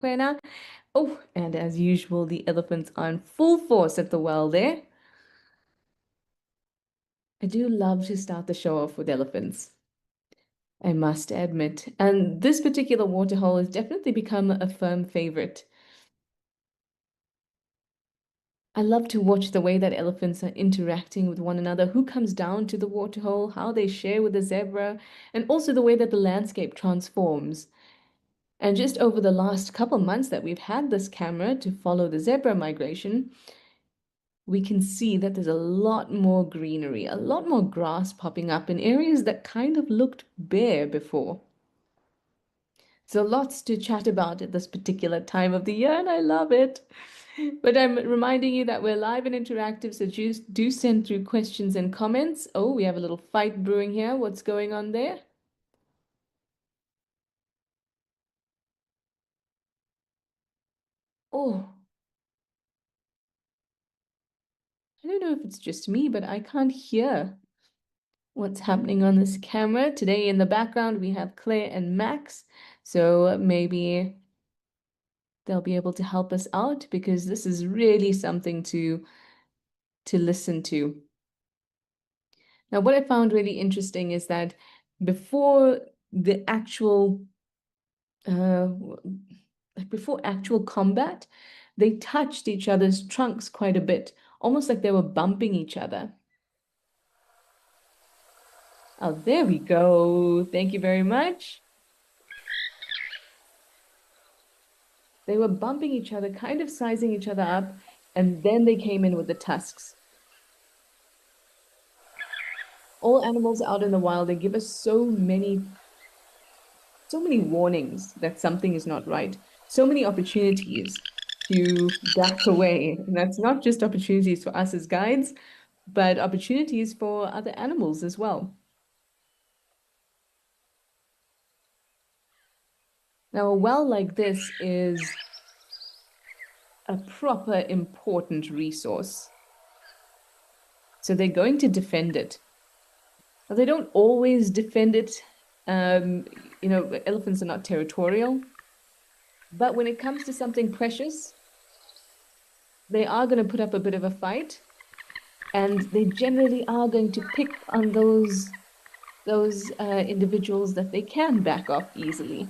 Buena. Oh, and as usual, the elephants are in full force at the well there. I do love to start the show off with elephants, I must admit. And this particular waterhole has definitely become a firm favorite. I love to watch the way that elephants are interacting with one another, who comes down to the waterhole, how they share with the zebra, and also the way that the landscape transforms. And just over the last couple months that we've had this camera to follow the zebra migration, we can see that there's a lot more greenery, a lot more grass popping up in areas that kind of looked bare before. So lots to chat about at this particular time of the year, and I love it. But I'm reminding you that we're live and interactive, so do send through questions and comments. Oh, we have a little fight brewing here. What's going on there? Oh, I don't know if it's just me, but I can't hear what's happening on this camera. Today in the background, we have Claire and Max. So maybe they'll be able to help us out because this is really something to listen to. Now, what I found really interesting is that before the actual uh, before actual combat, they touched each other's trunks quite a bit, almost like they were bumping each other. Oh, there we go. Thank you very much. They were bumping each other, kind of sizing each other up, and then they came in with the tusks. All animals out in the wild, they give us so many warnings that something is not right, so many opportunities to back away. And that's not just opportunities for us as guides, but opportunities for other animals as well. Now, a well like this is a proper important resource. So they're going to defend it. Now, they don't always defend it. Um, Elephants are not territorial. But when it comes to something precious, they are going to put up a bit of a fight. And they generally are going to pick on those individuals that they can back off easily.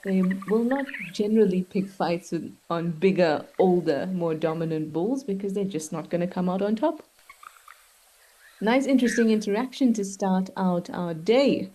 They will not generally pick fights on bigger, older, more dominant bulls because they're just not going to come out on top. Nice, interesting interaction to start out our day.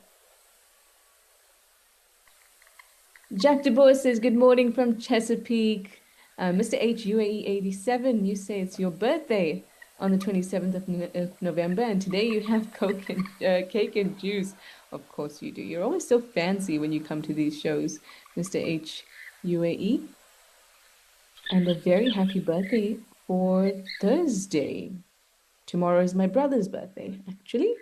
Jack De Boer says, good morning from Chesapeake. Mr. H, UAE 87, you say it's your birthday on the 27th of November, and today you have Coke and cake and juice. Of course you do. You're always so fancy when you come to these shows, Mr. H, UAE. And a very happy birthday for Thursday. Tomorrow is my brother's birthday, actually.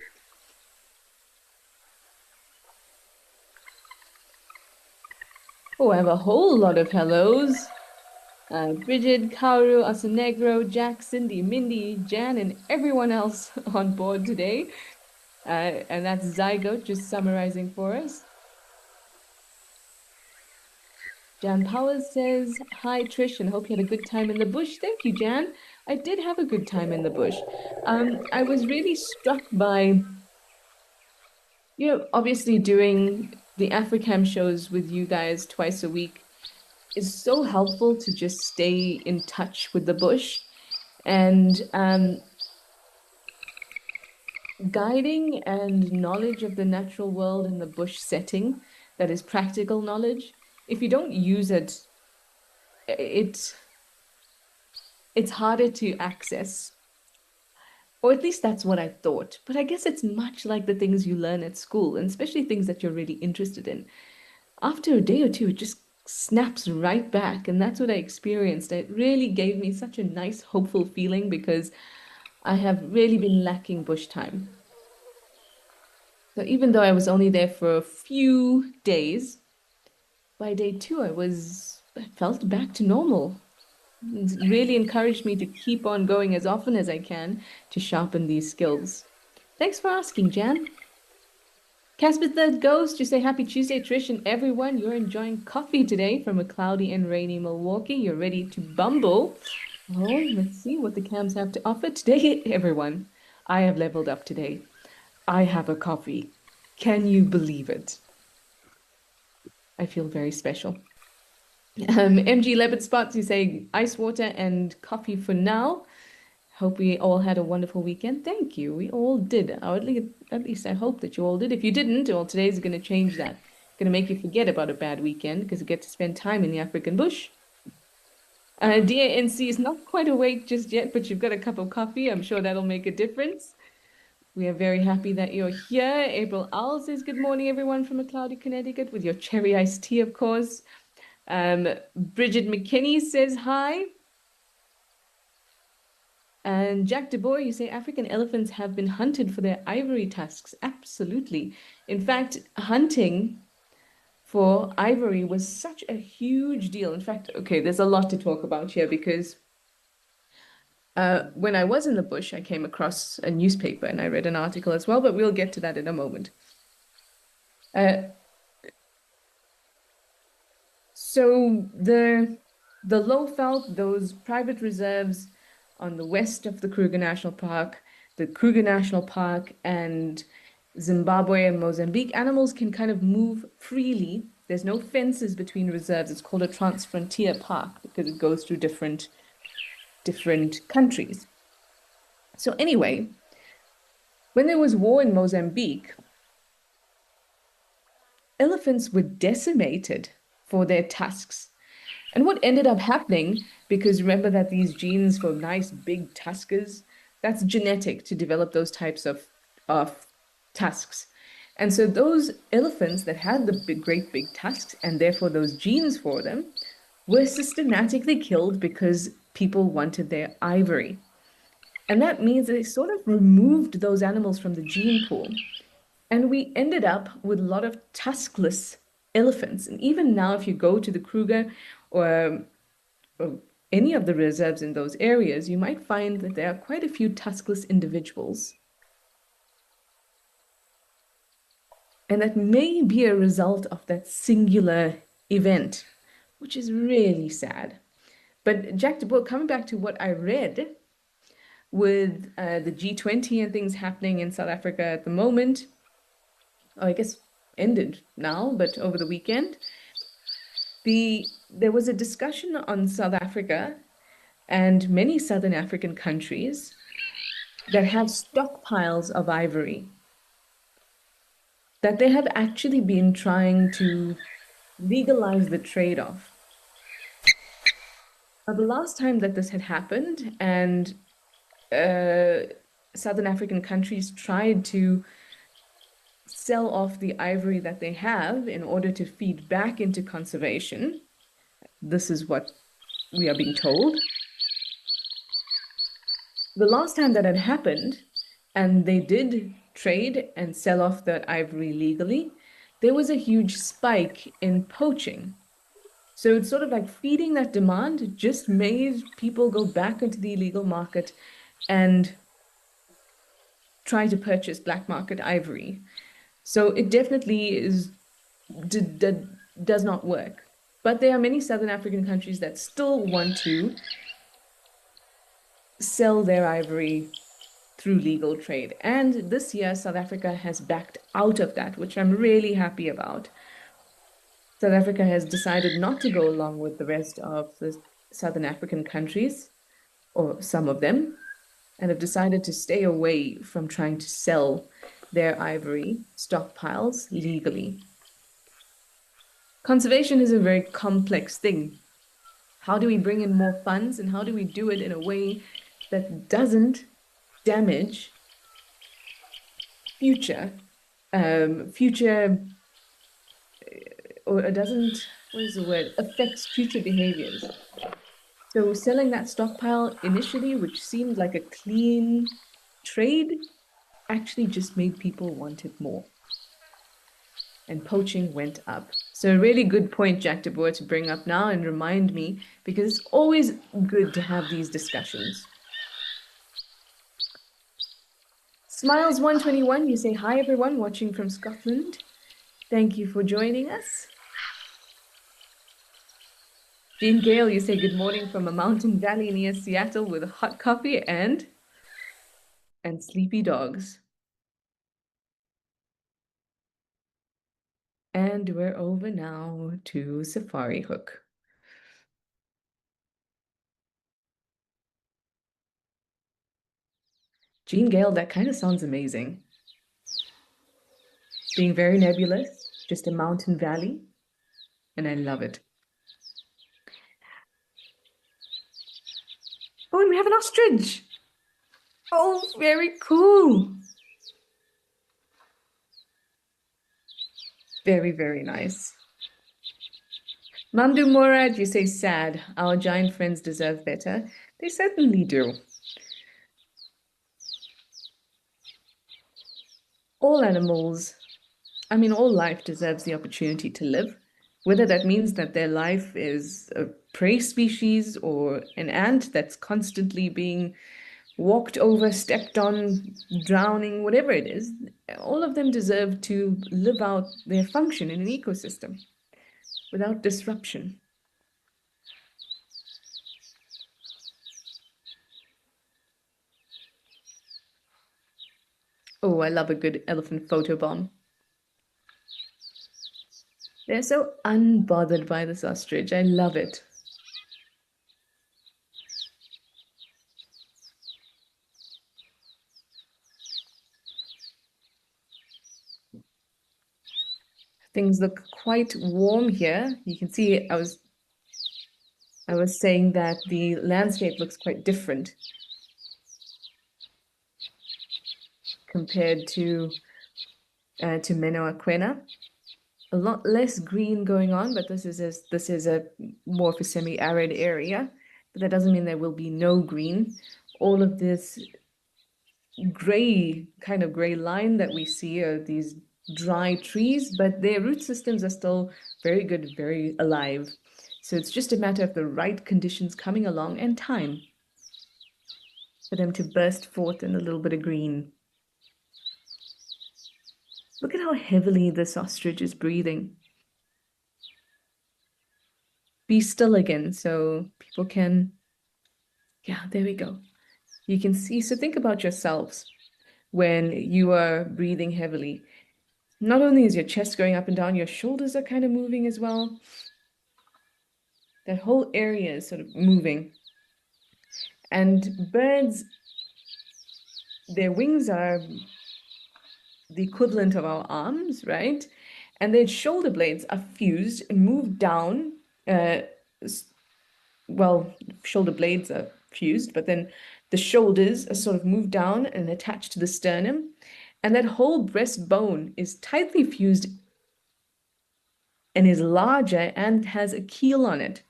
Oh, I have a whole lot of hellos. Bridget, Kauru, Asanegro, Jack, Cindy, Mindy, Jan, and everyone else on board today. And that's Zygote just summarizing for us. Jan Powers says, hi, Trish, and hope you had a good time in the bush. Thank you, Jan. I did have a good time in the bush. I was really struck by, obviously doing the Africam shows with you guys twice a week is so helpful to just stay in touch with the bush. And guiding and knowledge of the natural world in the bush setting that is practical knowledge, if you don't use it, it's harder to access. Or at least that's what I thought. But I guess it's much like the things you learn at school, and especially things that you're really interested in. After a day or two, it just snaps right back. And that's what I experienced. It really gave me such a nice, hopeful feeling because I have really been lacking bush time. So even though I was only there for a few days, by day two, I felt back to normal. It's really encouraged me to keep on going as often as I can to sharpen these skills. Thanks for asking, Jan. Casper the Ghost, you say happy Tuesday, Trish, and everyone. You're enjoying coffee today from a cloudy and rainy Milwaukee. You're ready to bumble. Oh, let's see what the cams have to offer today, everyone. I have leveled up today. I have a coffee. Can you believe it? I feel very special. MG Leopard Spots, you say ice water and coffee for now. Hope we all had a wonderful weekend. Thank you. We all did. Or at least I hope that you all did. If you didn't, well, today's going to change that. Going to make you forget about a bad weekend because you get to spend time in the African bush. DANC is not quite awake just yet, but you've got a cup of coffee. I'm sure that'll make a difference. We are very happy that you're here. April Owl says good morning, everyone from a cloudy Connecticut with your cherry iced tea, of course. Bridget McKinney says hi. And Jack DeBoer, you say African elephants have been hunted for their ivory tusks. Absolutely. In fact, hunting for ivory was such a huge deal. In fact, okay, there's a lot to talk about here because when I was in the bush, I came across a newspaper and I read an article as well, but we'll get to that in a moment. So the low-veld, those private reserves on the west of the Kruger National Park, the Kruger National Park and Zimbabwe and Mozambique, animals can kind of move freely. There's no fences between reserves. It's called a transfrontier park because it goes through different countries. So anyway, when there was war in Mozambique, elephants were decimated for their tusks. And what ended up happening, because remember that these genes for nice big tuskers, that's genetic to develop those types of tusks. And so those elephants that had the great big tusks and therefore those genes for them were systematically killed because people wanted their ivory. And that means they sort of removed those animals from the gene pool. And we ended up with a lot of tuskless elephants. And even now, if you go to the Kruger or any of the reserves in those areas, you might find that there are quite a few tuskless individuals. And that may be a result of that singular event, which is really sad. But Jack DeBoer, coming back to what I read with the G20 and things happening in South Africa at the moment, I guess ended now, but over the weekend, there was a discussion on South Africa and many Southern African countries that have stockpiles of ivory that they have actually been trying to legalize the trade-off. The last time that this had happened and Southern African countries tried to sell off the ivory that they have in order to feed back into conservation. This is what we are being told. The last time that had happened, and they did trade and sell off that ivory legally, there was a huge spike in poaching. So it's sort of like feeding that demand just made people go back into the illegal market and try to purchase black market ivory. So it definitely does not work. But there are many Southern African countries that still want to sell their ivory through legal trade. And this year, South Africa has backed out of that, which I'm really happy about. South Africa has decided not to go along with the rest of the Southern African countries, or some of them, and have decided to stay away from trying to sell their ivory stockpiles legally. Conservation is a very complex thing. How do we bring in more funds and how do we do it in a way that doesn't damage future or it doesn't, what is the word, affects future behaviors. So selling that stockpile initially, which seemed like a clean trade, actually just made people want it more. And poaching went up. So a really good point, Jack DeBoer, to bring up now and remind me, because it's always good to have these discussions. Smiles121, you say hi everyone watching from Scotland. Thank you for joining us. Jean Gale, you say good morning from a mountain valley near Seattle with hot coffee and sleepy dogs. And we're over now to Safari Hook. Jean Gale, that kind of sounds amazing. Being very nebulous, just a mountain valley, and I love it. Oh, and we have an ostrich. Oh, very cool. Very, very nice. Mamdu Morad, you say sad. Our giant friends deserve better. They certainly do. All animals, I mean, all life deserves the opportunity to live, whether that means that their life is a prey species or an ant that's constantly being walked over, stepped on, drowning, whatever it is. All of them deserve to live out their function in an ecosystem without disruption. Oh, I love a good elephant photobomb. They're so unbothered by this ostrich. I love it. Things look quite warm here. You can see I was saying that the landscape looks quite different compared to Menoaquena. A lot less green going on, but this is a more of a semi-arid area. But that doesn't mean there will be no green. All of this kind of gray line that we see are these dry trees, but their root systems are still very good, very alive. So it's just a matter of the right conditions coming along and time for them to burst forth in a little bit of green. Look at how heavily this ostrich is breathing. Be still again so people can, yeah, there we go. You can see, so think about yourselves when you are breathing heavily. Not only is your chest going up and down, your shoulders are kind of moving as well. That whole area is sort of moving. And birds, their wings are the equivalent of our arms, right? And their shoulder blades are fused and move down. Well, shoulder blades are fused, but then the shoulders are sort of moved down and attached to the sternum. And that whole breastbone is tightly fused and is larger and has a keel on it.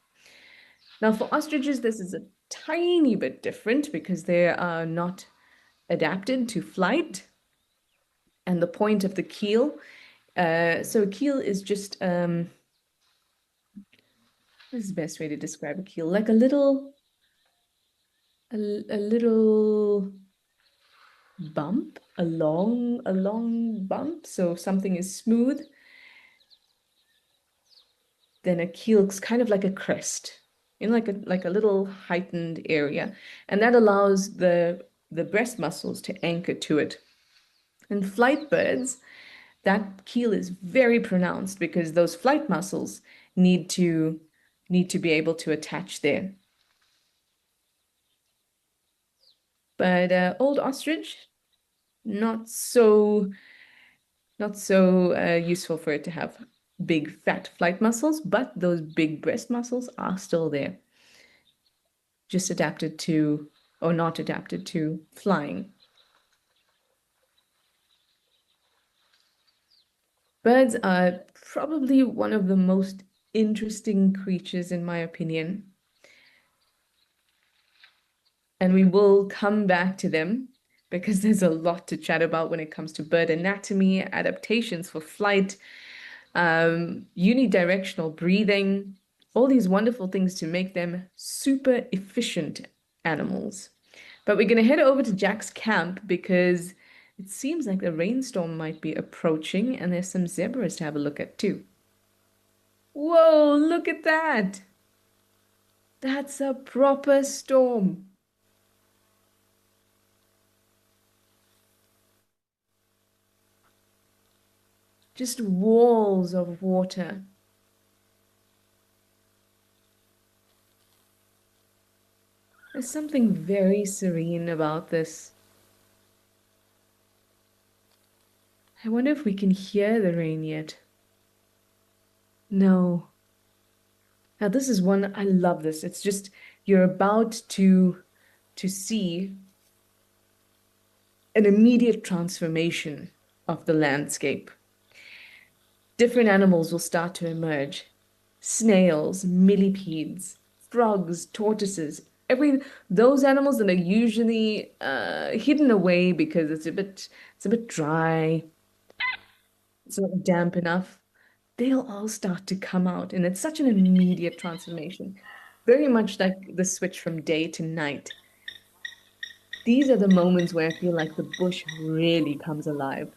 Now, for ostriches, this is a tiny bit different because they are not adapted to flight. And the point of the keel, so a keel is just, what is the best way to describe a keel? Like a little bump, a long bump. So if something is smooth, then a keel's kind of like a crest, in like a little heightened area. And that allows the breast muscles to anchor to it. In flight birds, that keel is very pronounced because those flight muscles need to be able to attach there. But old ostrich, not so useful for it to have big fat flight muscles, but those big breast muscles are still there, just adapted to or not adapted to flying. Birds are probably one of the most interesting creatures in my opinion. And we will come back to them because there's a lot to chat about when it comes to bird anatomy, adaptations for flight, unidirectional breathing, all these wonderful things to make them super efficient animals. But we're going to head over to Jack's camp because It seems like a rainstorm might be approaching, and there's some zebras to have a look at too. Whoa, look at that! That's a proper storm. Just walls of water. There's something very serene about this. I wonder if we can hear the rain yet. No. Now this is one I love this. It's just you're about to see an immediate transformation of the landscape. Different animals will start to emerge. Snails, millipedes, frogs, tortoises, every those animals that are usually hidden away because it's a bit dry, it's not damp enough. They'll all start to come out, and it's such an immediate transformation. Very much like the switch from day to night. These are the moments where I feel like the bush really comes alive.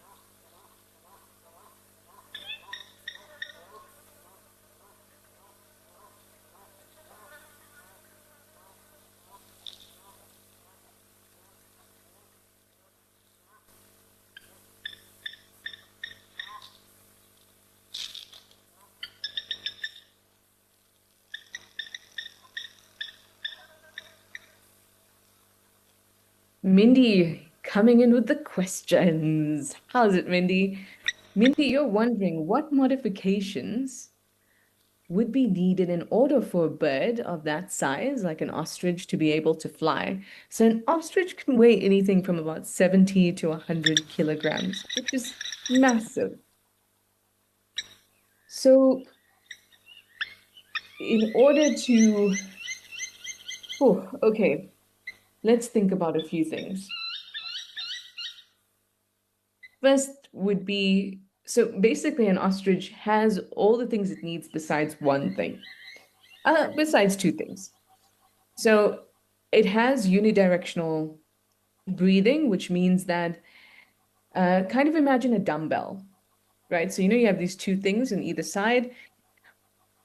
Mindy coming in with the questions. How's it, Mindy? Mindy, you're wondering what modifications would be needed in order for a bird of that size, like an ostrich, to be able to fly. So an ostrich can weigh anything from about 70 to 100 kilograms, which is massive. So in order to, oh, okay, let's think about a few things. First would be, so basically an ostrich has all the things it needs besides one thing, besides two things. So it has unidirectional breathing, which means that kind of imagine a dumbbell, right? So you have these two things on either side,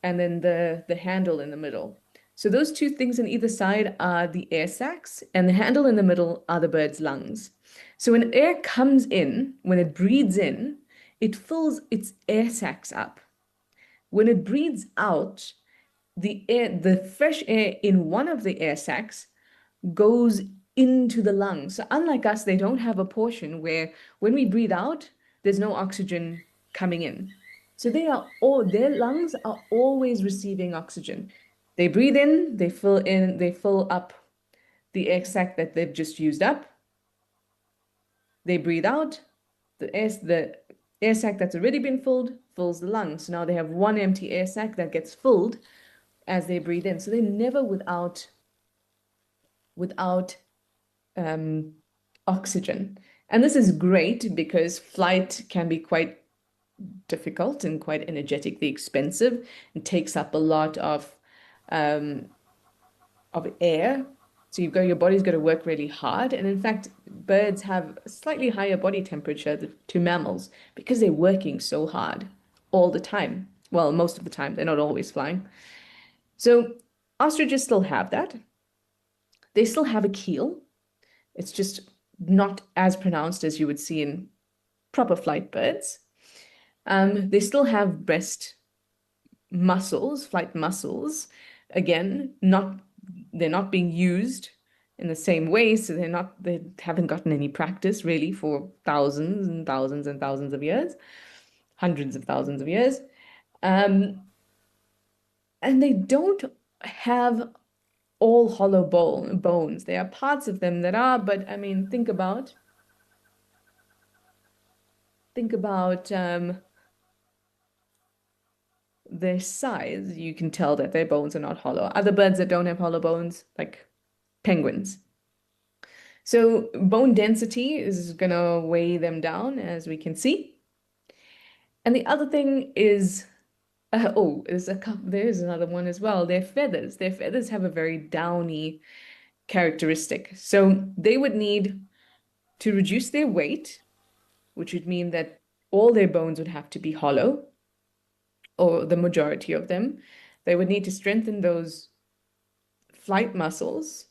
and then the handle in the middle. So those two things on either side are the air sacs, and the handle in the middle are the bird's lungs. So when air comes in, when it breathes in, it fills its air sacs up. When it breathes out, the fresh air in one of the air sacs goes into the lungs. So unlike us, they don't have a portion where when we breathe out, there's no oxygen coming in. So their lungs are always receiving oxygen. They breathe in, they fill up the air sac that they've just used up. They breathe out, the air sac that's already been filled fills the lungs. So now they have one empty air sac that gets filled as they breathe in. So they're never without oxygen. And this is great because flight can be quite difficult and quite energetically expensive and takes up a lot um, of air. So your body's got to work really hard. And in fact, birds have a slightly higher body temperature to mammals because they're working so hard all the time. Well, most of the time, they're not always flying. So ostriches still have that. They still have a keel. It's just not as pronounced as you would see in proper flight birds. They still have breast muscles, flight muscles. Again, they're not being used in the same way, so they haven't gotten any practice really for thousands and thousands and thousands of years, hundreds of thousands of years. And they don't have all hollow bones. There are parts of them that are, but I mean, think about their size. You can tell that their bones are not hollow. Other birds that don't have hollow bones, like penguins. So bone density is gonna weigh them down, as we can see. And the other thing is, there's another one as well. Their feathers. Their feathers have a very downy characteristic. So they would need to reduce their weight which would mean that all their bones would have to be hollow, or the majority of them. They would need to strengthen those flight muscles,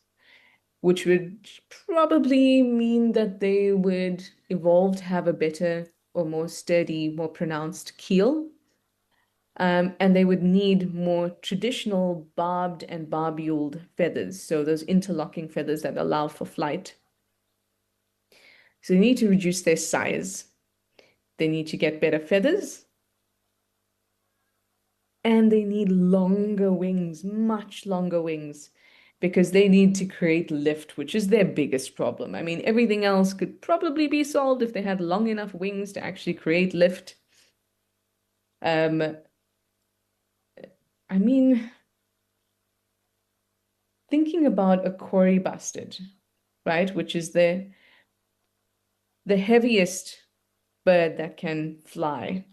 which would probably mean that they would evolve to have a better or more sturdy, more pronounced keel. And they would need more traditional barbed and barbuled feathers, so those interlocking feathers that allow for flight. So they need to reduce their size. They need to get better feathers, and they need longer wings, much longer wings, because they need to create lift, which is their biggest problem. I mean, everything else could probably be solved if they had long enough wings to actually create lift. Um, I mean, thinking about a quarry bustard, right, which is the heaviest bird that can fly.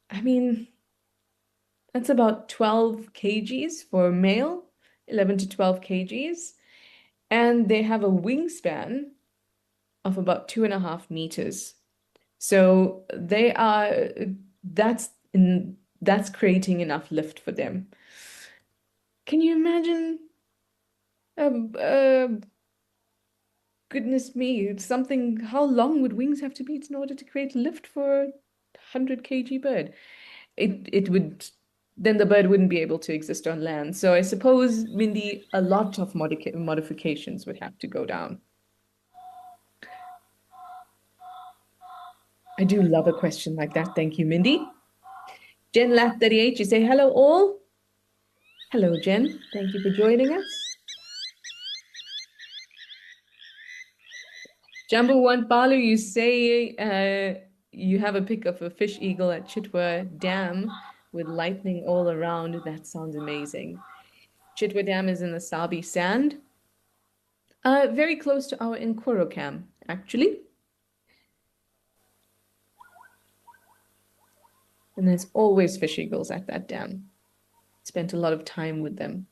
I mean, that's about 12 kgs for a male, 11 to 12 kgs. And they have a wingspan of about 2.5 meters. So that's that's creating enough lift for them. Can you imagine? Um, uh, Goodness me, something, how long would wings have to be in order to create lift for a 100 kg bird? It would, then the bird wouldn't be able to exist on land. So I suppose, Mindy, a lot of modifications would have to go down. I do love a question like that. Thank you, Mindy. Jen Lat 38, you say hello all. Hello, Jen. Thank you for joining us. Jambu Balu, you say you have a pic of a fish eagle at Chitwa Dam with lightning all around. That sounds amazing. Chitwa Dam is in the Sabi Sand, very close to our Nkorokam, actually. And there's always fish eagles at that dam. Spent a lot of time with them.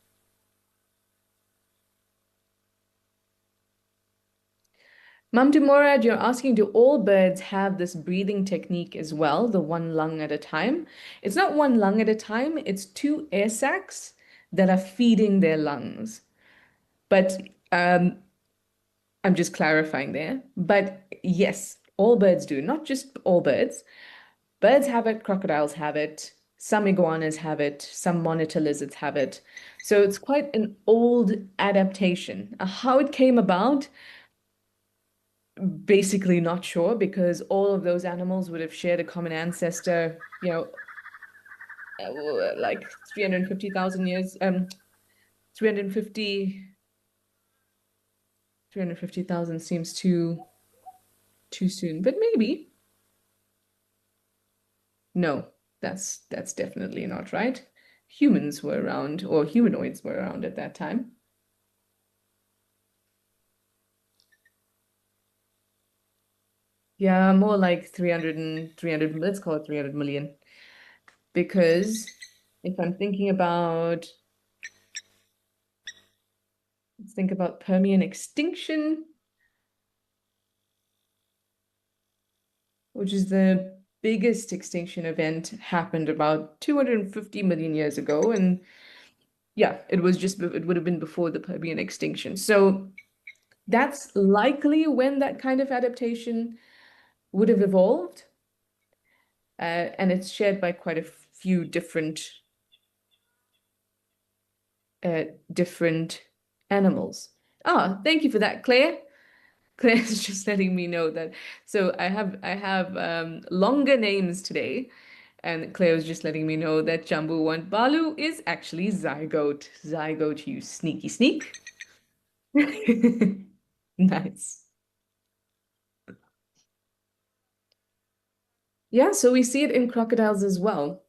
Mamdu Morad, you're asking, do all birds have this breathing technique as well, the one lung at a time? It's not one lung at a time, it's two air sacs that are feeding their lungs. But I'm just clarifying there. But yes, all birds do, not just all birds. Birds have it, crocodiles have it, some iguanas have it, some monitor lizards have it. So it's quite an old adaptation. How it came about, basically not sure, because all of those animals would have shared a common ancestor, like 350,000 years, 350, 350,000 seems too soon, but maybe. No, that's definitely not right. Humans were around, or humanoids were around at that time. Yeah, more like 300, let's call it 300 million. Because if I'm thinking about, let's think about Permian extinction, which is the biggest extinction event, happened about 250 million years ago. And yeah, it would have been before the Permian extinction. So that's likely when that kind of adaptation would have evolved. And it's shared by quite a few different animals. Ah, thank you for that, Claire. Claire's just letting me know that. So I have longer names today, and Claire was just letting me know that Jambu Balu is actually zygote. Zygote, you sneaky sneak. Nice. Yeah, so we see it in crocodiles as well.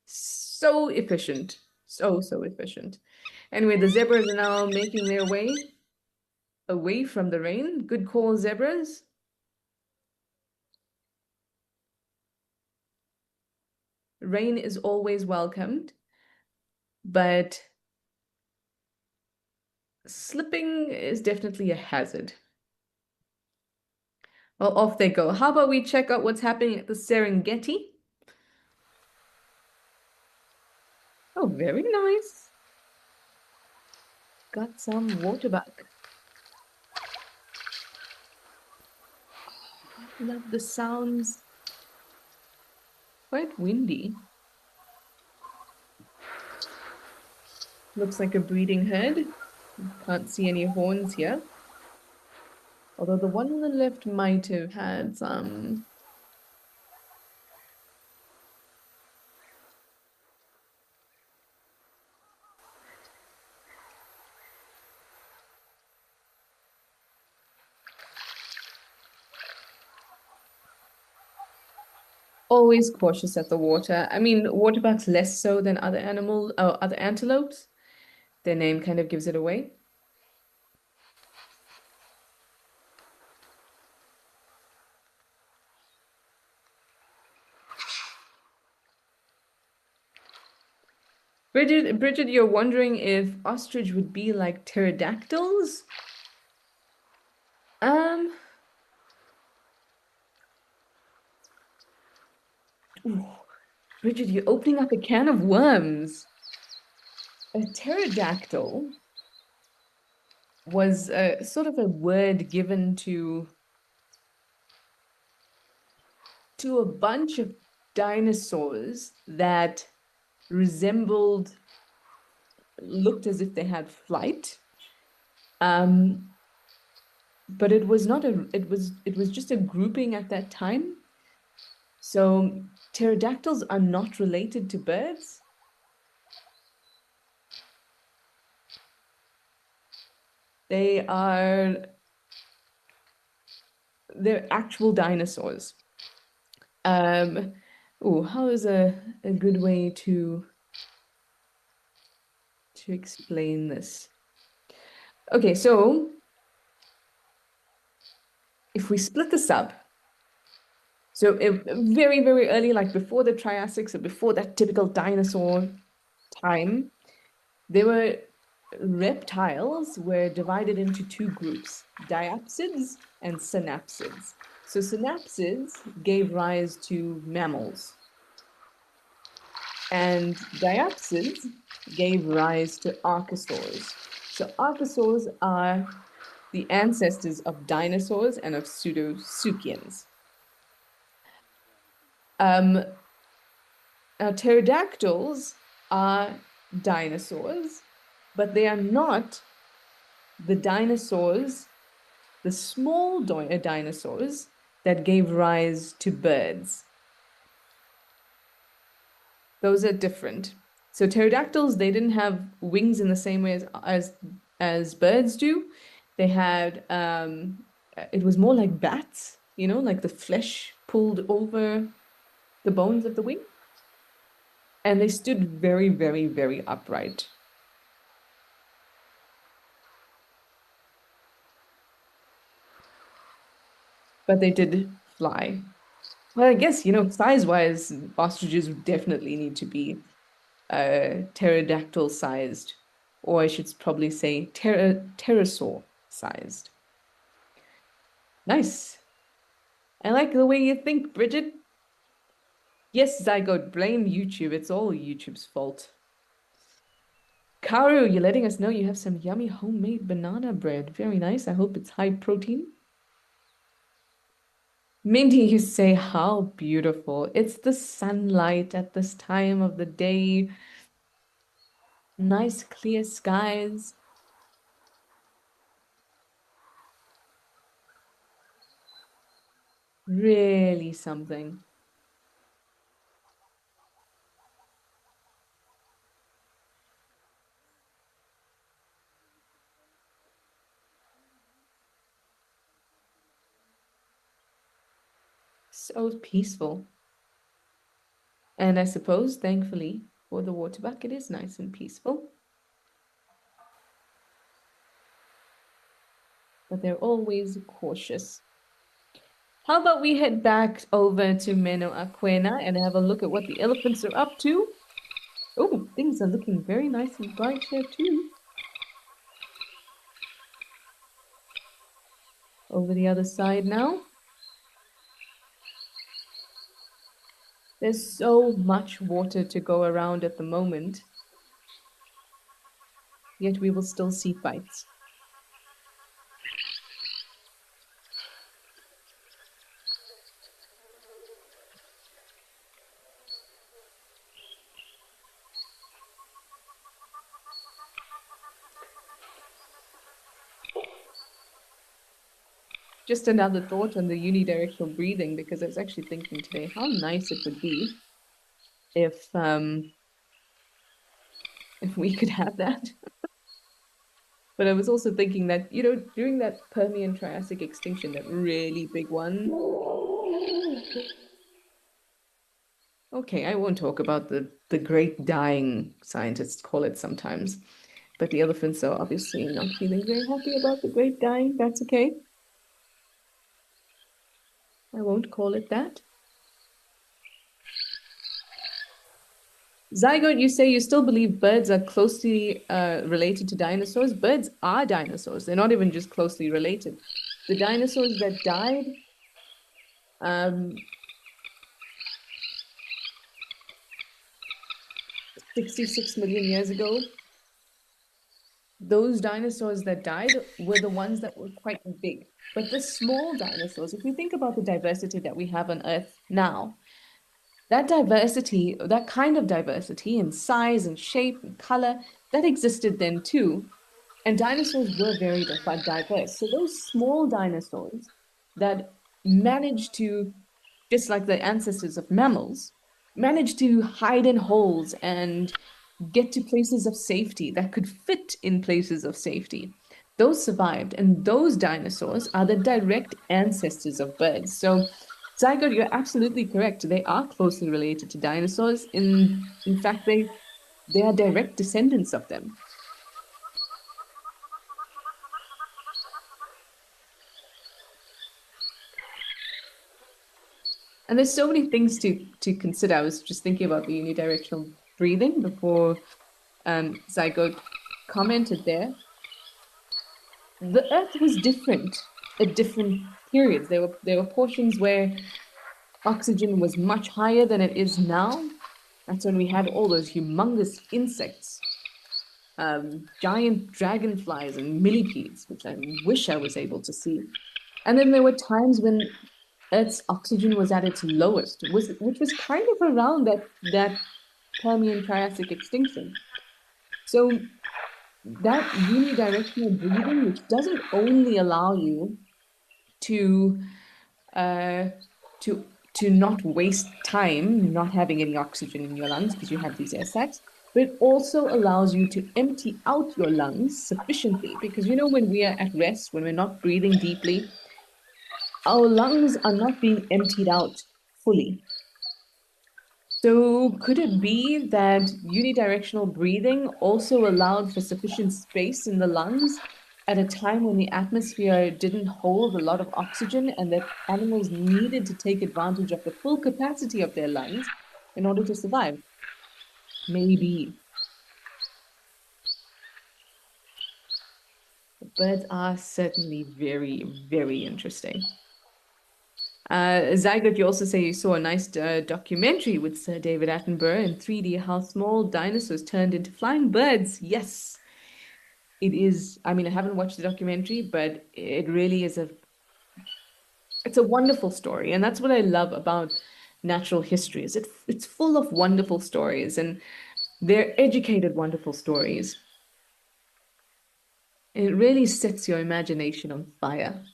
So efficient. So efficient. Anyway, the zebras are now making their way away from the rain. Good call, zebras. Rain is always welcomed, but slipping is definitely a hazard. Well, off they go. How about we check out what's happening at the Serengeti? Oh, very nice. Got some waterbuck. Love the sounds. Quite windy. Looks like a breeding herd. Can't see any horns here. Although the one on the left might have had some. Always cautious at the water. I mean, waterbucks less so than other antelopes. Their name kind of gives it away. Bridget, you're wondering if ostrich would be like pterodactyls? Um, ooh, Bridget, you're opening up a can of worms. A pterodactyl was sort of a word given to a bunch of dinosaurs that resembled, looked as if they had flight. But it was not it was just a grouping at that time. So pterodactyls are not related to birds. They're actual dinosaurs. How is a good way to explain this? Okay, so if we split this up, so very, very early, like before the Triassic, so before that typical dinosaur time, there were reptiles were divided into two groups, diapsids and synapsids. So synapsids gave rise to mammals, and diapsids gave rise to archosaurs. So archosaurs are the ancestors of dinosaurs and of pseudosuchians. Now, pterodactyls are dinosaurs, but they are not the dinosaurs, the small dinosaurs that gave rise to birds. Those are different. So pterodactyls, they didn't have wings in the same way as birds do. They had it was more like bats, like the flesh pulled over the bones of the wing. And they stood very, very, very upright. But they did fly. Well, I guess, size-wise, ostriches would definitely need to be pterodactyl-sized, or I should probably say pterosaur-sized. Nice. I like the way you think, Bridget. Yes, Zygote, blame YouTube. It's all YouTube's fault. Karu, you're letting us know you have some yummy homemade banana bread. Very nice. I hope it's high protein. Mindy, you say how beautiful. It's the sunlight at this time of the day. Nice clear skies. Really something. So peaceful. And I suppose, thankfully, for the waterbuck, it is nice and peaceful. But they're always cautious. How about we head back over to Meno Aquena and have a look at what the elephants are up to? Oh, things are looking very nice and bright here too. Over the other side now. There's so much water to go around at the moment, yet we will still see fights. Just another thought on the unidirectional breathing, because I was actually thinking today how nice it would be if we could have that. But I was also thinking that, during that Permian Triassic extinction, that really big one. Okay, I won't talk about the great dying, scientists call it sometimes. But the elephants are obviously not feeling very happy about the great dying. That's okay. I won't call it that. Zygote, you say you still believe birds are closely related to dinosaurs. Birds are dinosaurs. They're not even just closely related. The dinosaurs that died, um, 66 million years ago, those dinosaurs that died were the ones that were quite big. But the small dinosaurs, if we think about the diversity that we have on Earth now, that diversity, that kind of diversity in size and shape and color, that existed then too. And dinosaurs were very diverse. So those small dinosaurs that managed to, just like the ancestors of mammals, managed to hide in holes and get to places of safety that could fit in places of safety. Those survived, and those dinosaurs are the direct ancestors of birds. So, Zygote, you're absolutely correct. They are closely related to dinosaurs. In fact, they are direct descendants of them. And there's so many things to consider. I was just thinking about the unidirectional breathing before Zygote commented there. The Earth was different at different periods. There were portions where oxygen was much higher than it is now. That's when we had all those humongous insects, giant dragonflies and millipedes, which I wish I was able to see. And then there were times when Earth's oxygen was at its lowest, which was kind of around that Permian Triassic extinction. So that unidirectional breathing, which doesn't only allow you to uh, to not waste time not having any oxygen in your lungs because you have these air sacs, but it also allows you to empty out your lungs sufficiently because when we are at rest, when we're not breathing deeply, our lungs are not being emptied out fully. So could it be that unidirectional breathing also allowed for sufficient space in the lungs at a time when the atmosphere didn't hold a lot of oxygen and that animals needed to take advantage of the full capacity of their lungs in order to survive? Maybe. Birds are certainly very, very interesting. Zygote, you also say you saw a nice documentary with Sir David Attenborough in 3D, how small dinosaurs turned into flying birds. Yes, it is. I mean, I haven't watched the documentary, but it really is it's a wonderful story. And that's what I love about natural history is it's full of wonderful stories and they're educated, wonderful stories. And it really sets your imagination on fire.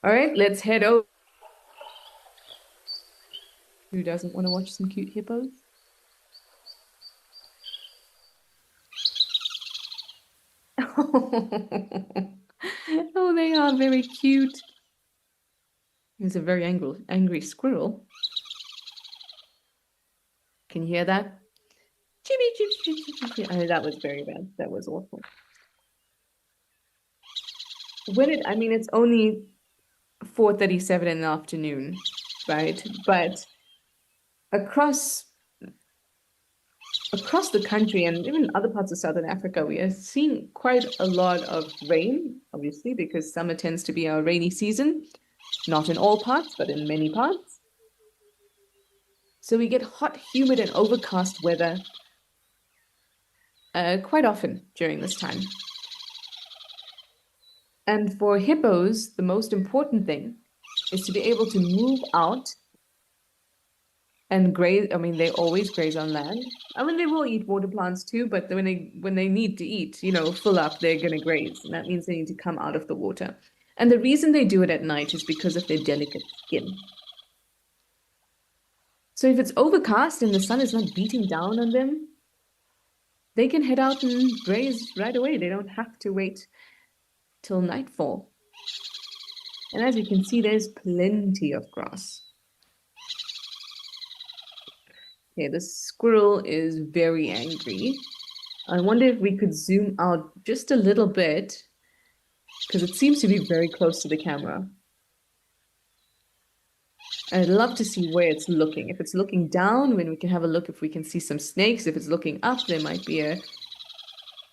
All right, let's head over. Who doesn't want to watch some cute hippos? Oh, they are very cute. There's a very angry squirrel. Can you hear that? Chippy, chip, chip, chip, chip. I mean, that was very bad. That was awful. I mean, it's only 4:37 in the afternoon, right? But across the country and even other parts of Southern Africa, we are seeing quite a lot of rain, obviously, because summer tends to be our rainy season. Not in all parts, but in many parts. So we get hot, humid, and overcast weather quite often during this time. And for hippos, the most important thing is to be able to move out and graze. I mean, they always graze on land. I mean, they will eat water plants too, but when they need to eat, full up, they're gonna graze, and that means they need to come out of the water. And the reason they do it at night is because of their delicate skin. So if it's overcast and the sun is not beating down on them, they can head out and graze right away. They don't have to wait till nightfall. And as you can see, there's plenty of grass. Okay, the squirrel is very angry. I wonder if we could zoom out just a little bit, because it seems to be very close to the camera. I'd love to see where it's looking. If it's looking down, then we can have a look if we can see some snakes. If it's looking up, there might be a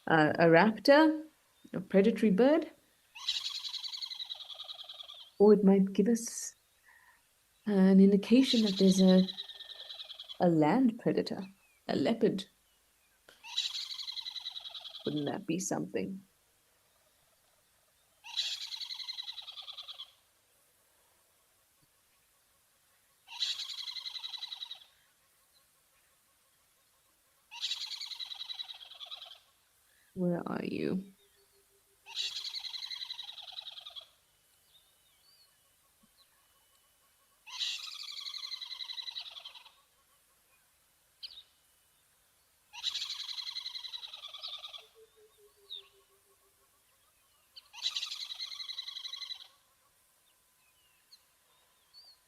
raptor, a predatory bird. Or it might give us an indication that there's a land predator, a leopard. Wouldn't that be something? Where are you?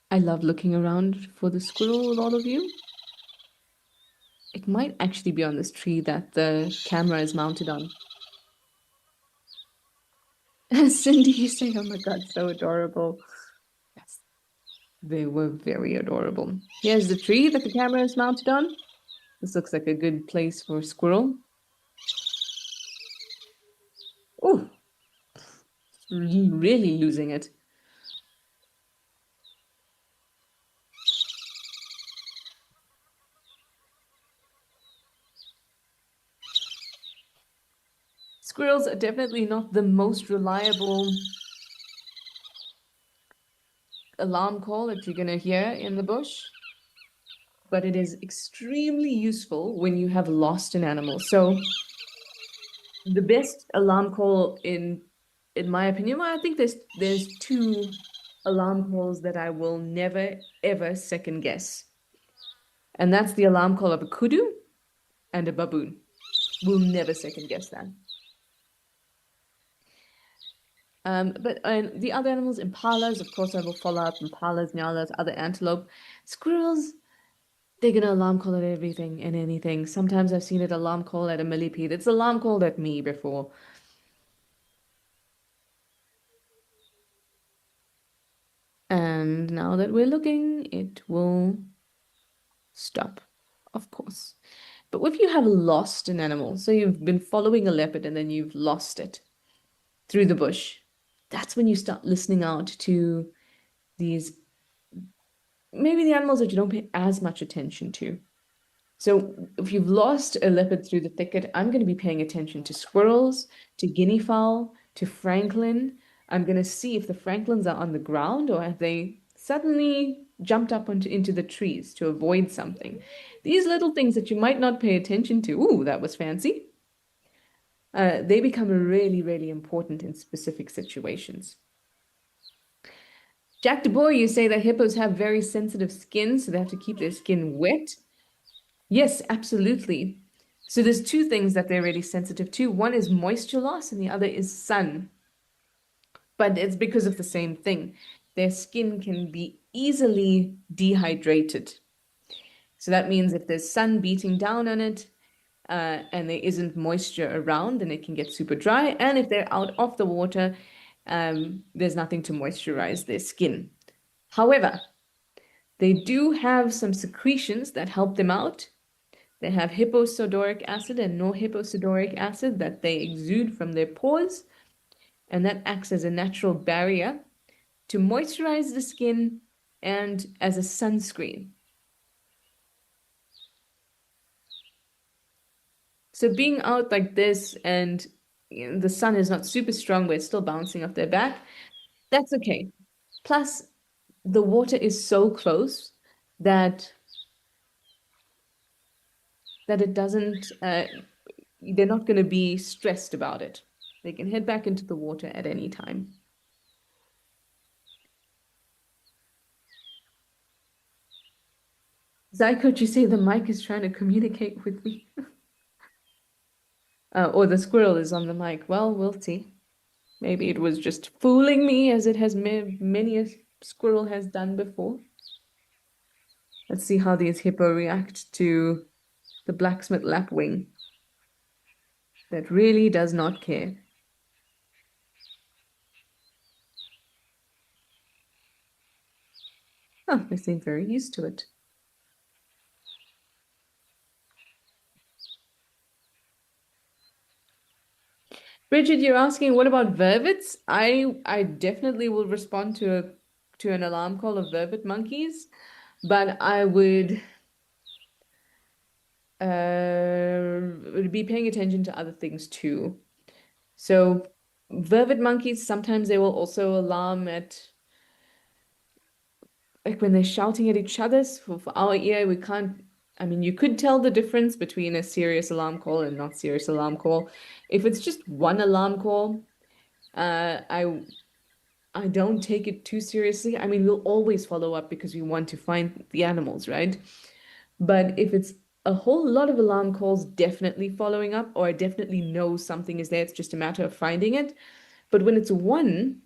I love looking around for the squirrel with all of you. It might actually be on this tree that the camera is mounted on. Cindy, you say, oh my God, so adorable. Yes, they were very adorable. Here's the tree that the camera is mounted on. This looks like a good place for a squirrel. Oh, really losing it. Squirrels are definitely not the most reliable alarm call that you're going to hear in the bush, but it is extremely useful when you have lost an animal. So the best alarm call in my opinion, well, I think there's two alarm calls that I will never ever second guess. And that's the alarm call of a kudu and a baboon. We'll never second guess that. But the other animals, impalas, of course, I will follow up. Impalas, nyalas, other antelope. Squirrels, they're going to alarm call at everything and anything. Sometimes I've seen it alarm call at a millipede. It's alarm called at me before. And now that we're looking, it will stop, of course. But if you have lost an animal, so you've been following a leopard and then you've lost it through the bush, that's when you start listening out to these, maybe the animals that you don't pay as much attention to. So if you've lost a leopard through the thicket, I'm going to be paying attention to squirrels, to guinea fowl, to francolin. I'm going to see if the francolins are on the ground or have they suddenly jumped up into the trees to avoid something. These little things that you might not pay attention to, ooh, that was fancy. They become really, really important in specific situations. Jack DeBoer, you say that hippos have very sensitive skin, so they have to keep their skin wet. Yes, absolutely. So there's two things that they're really sensitive to. One is moisture loss and the other is sun. But it's because of the same thing. Their skin can be easily dehydrated. So that means if there's sun beating down on it, and there isn't moisture around, then it can get super dry. And if they're out of the water, there's nothing to moisturize their skin. However, they do have some secretions that help them out. They have hipposudoric acid and non-hipposudoric acid that they exude from their pores, and that acts as a natural barrier to moisturize the skin and as a sunscreen. So being out like this and the sun is not super strong, but it's still bouncing off their back, that's okay. Plus, the water is so close that it doesn't, they're not going to be stressed about it. They can head back into the water at any time. Zycoach, you say the mic is trying to communicate with me. Or the squirrel is on the mic. Well, we'll see. Maybe it was just fooling me as it has many a squirrel has done before. Let's see how these hippo react to the blacksmith lapwing that really does not care. Oh, they seem very used to it. Bridget, you're asking what about vervets? I definitely will respond to an alarm call of vervet monkeys, but I would be paying attention to other things too. So vervet monkeys, sometimes they will also alarm at like when they're shouting at each other. So for our ear, we can't, I mean, you could tell the difference between a serious alarm call and not serious alarm call. If it's just one alarm call, I don't take it too seriously. I mean, we'll always follow up because we want to find the animals, right? But if it's a whole lot of alarm calls, definitely following up, or I definitely know something is there. It's just a matter of finding it. But when it's one,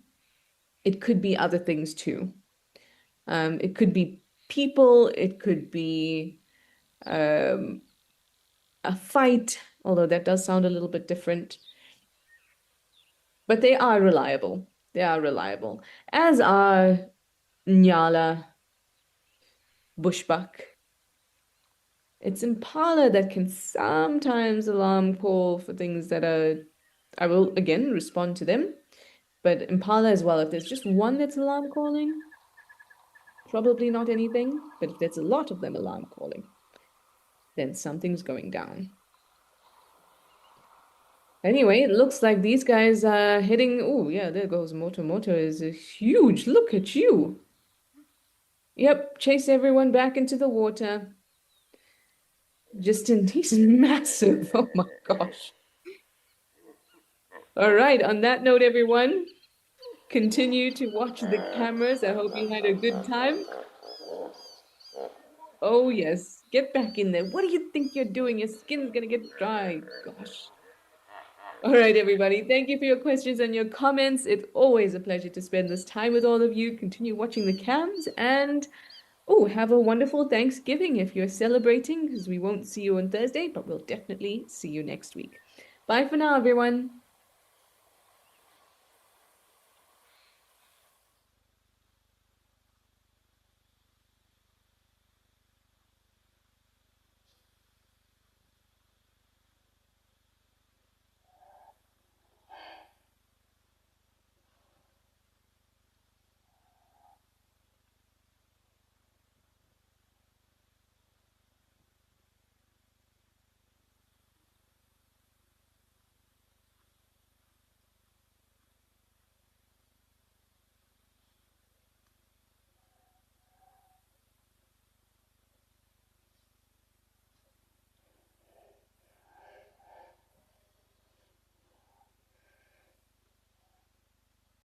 it could be other things too. It could be people, it could be um, a fight, although that does sound a little bit different. But they are reliable. They are reliable, as are Nyala, Bushbuck. It's Impala that can sometimes alarm call for things that are, I will again respond to them, but Impala as well. If there's just one that's alarm calling, probably not anything. But if there's a lot of them alarm calling, then something's going down. Anyway, it looks like these guys are heading. Oh, yeah, there goes Moto. Moto is a huge. Look at you. Yep, chase everyone back into the water. He's massive. Oh my gosh. All right, on that note, everyone, continue to watch the cameras. I hope you had a good time. Oh, yes, get back in there. What do you think you're doing? Your skin's gonna get dry. Gosh. All right, everybody. Thank you for your questions and your comments. It's always a pleasure to spend this time with all of you. Continue watching the cams and oh, have a wonderful Thanksgiving if you're celebrating, because we won't see you on Thursday, but we'll definitely see you next week. Bye for now, everyone.